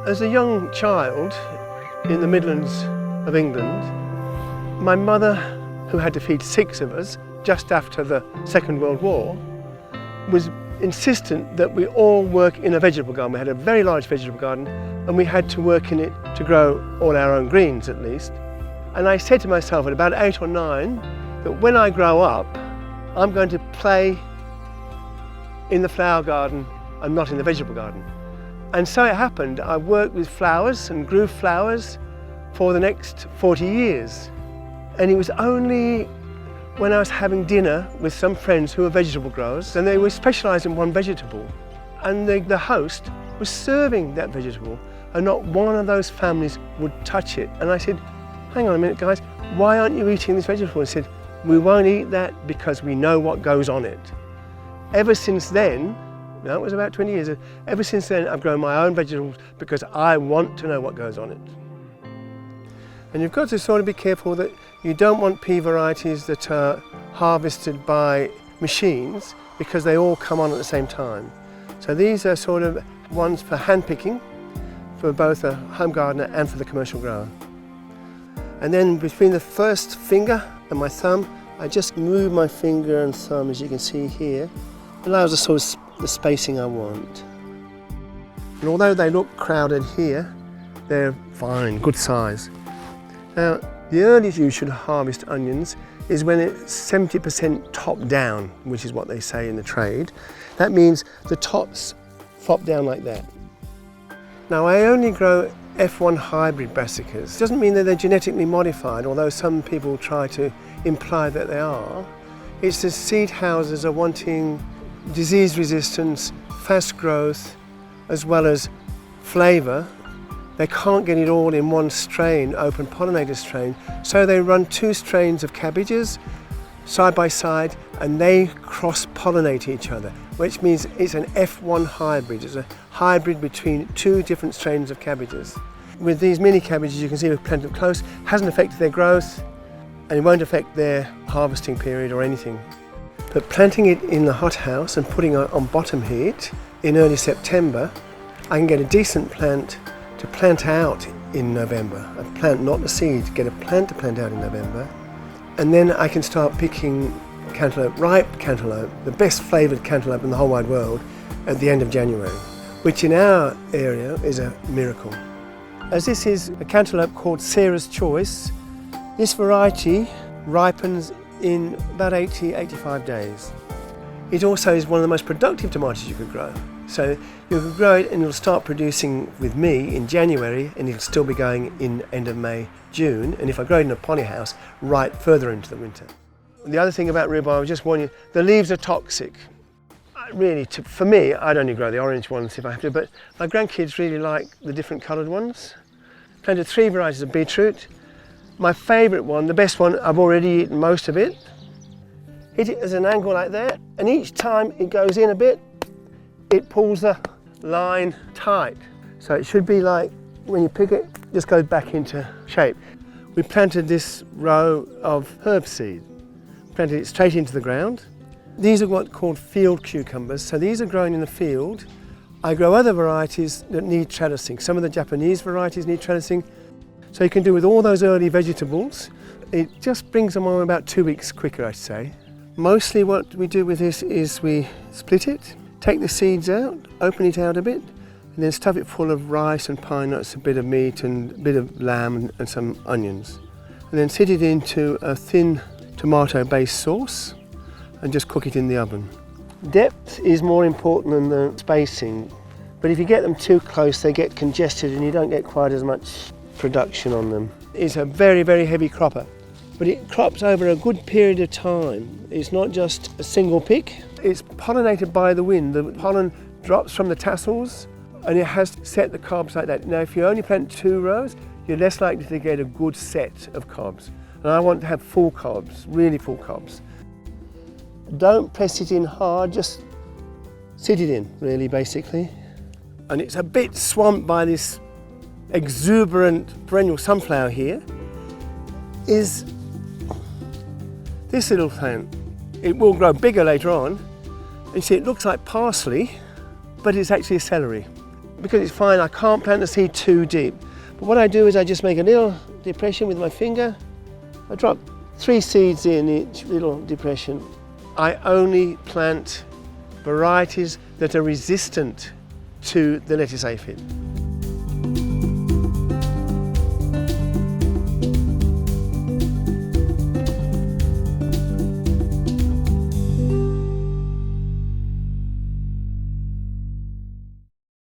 As a young child in the Midlands of England, my mother, who had to feed 6 of us just after the Second World War, was insistent that we all work in a vegetable garden. We had a very large vegetable garden and we had to work in it to grow all our own greens at least. And I said to myself at about 8 or 9 that when I grow up, I'm going to play in the flower garden and not in the vegetable garden. And so it happened. I worked with flowers and grew flowers for the next 40 years. And it was only when I was having dinner with some friends who were vegetable growers, and they were specialised in one vegetable, and the host was serving that vegetable, and not one of those families would touch it. And I said, hang on a minute guys, why aren't you eating this vegetable? And they said, we won't eat that because we know what goes on it. Ever since then, that was about 20 years, ever since then I've grown my own vegetables because I want to know what goes on it. And you've got to sort of be careful that you don't want pea varieties that are harvested by machines because they all come on at the same time. So these are sort of ones for hand picking for both a home gardener and for the commercial grower. And then between the first finger and my thumb, I just move my finger and thumb, as you can see here. It allows us sort of the spacing I want. And although they look crowded here, they're fine, good size. Now, the earliest you should harvest onions is when it's 70% top down, which is what they say in the trade. That means the tops flop down like that. Now, I only grow F1 hybrid brassicas. It doesn't mean that they're genetically modified, although some people try to imply that they are. It's the seed houses are wanting disease resistance, fast growth, as well as flavour. They can't get it all in one strain, open pollinator strain, so they run 2 strains of cabbages side by side and they cross-pollinate each other, which means it's an F1 hybrid. It's a hybrid between 2 different strains of cabbages. With these mini cabbages, you can see we've planted them close, hasn't affected their growth and it won't affect their harvesting period or anything. But planting it in the hothouse and putting it on bottom heat in early September, I can get a decent plant to plant out in November. A plant, not the seed, get a plant to plant out in November. And then I can start picking cantaloupe, ripe cantaloupe, the best flavoured cantaloupe in the whole wide world, at the end of January, which in our area is a miracle. As this is a cantaloupe called Sarah's Choice, this variety ripens in about 80-85 days. It also is one of the most productive tomatoes you could grow. So you can grow it and it'll start producing with me in January and it'll still be going in end of May, June. And if I grow it in a polyhouse, right further into the winter. And the other thing about rhubarb, I was just warning you, the leaves are toxic. Really, for me, I'd only grow the orange ones if I have to, but my grandkids really like the different coloured ones. Planted 3 varieties of beetroot. My favourite one, the best one, I've already eaten most of it. Hit it as an angle like that, and each time it goes in a bit, it pulls the line tight. So it should be like, when you pick it, just goes back into shape. We planted this row of herb seed, planted it straight into the ground. These are what's called field cucumbers, so these are grown in the field. I grow other varieties that need trellising. Some of the Japanese varieties need trellising. So you can do with all those early vegetables. It just brings them on about 2 weeks quicker, I'd say. Mostly what we do with this is we split it, take the seeds out, open it out a bit, and then stuff it full of rice and pine nuts, a bit of meat and a bit of lamb and some onions. And then sit it into a thin tomato-based sauce and just cook it in the oven. Depth is more important than the spacing, but if you get them too close, they get congested and you don't get quite as much production on them. It's a very, very heavy cropper, but it crops over a good period of time. It's not just a single pick. It's pollinated by the wind. The pollen drops from the tassels and it has set the cobs like that. Now, if you only plant 2 rows, you're less likely to get a good set of cobs. And I want to have full cobs, really full cobs. Don't press it in hard, just sit it in, really, basically. And it's a bit swamped by this exuberant perennial sunflower here. Is this little plant. It will grow bigger later on. And you see, it looks like parsley, but it's actually a celery. because it's fine, I can't plant the seed too deep. But what I do is I just make a little depression with my finger. I drop 3 seeds in each little depression. I only plant varieties that are resistant to the lettuce aphid.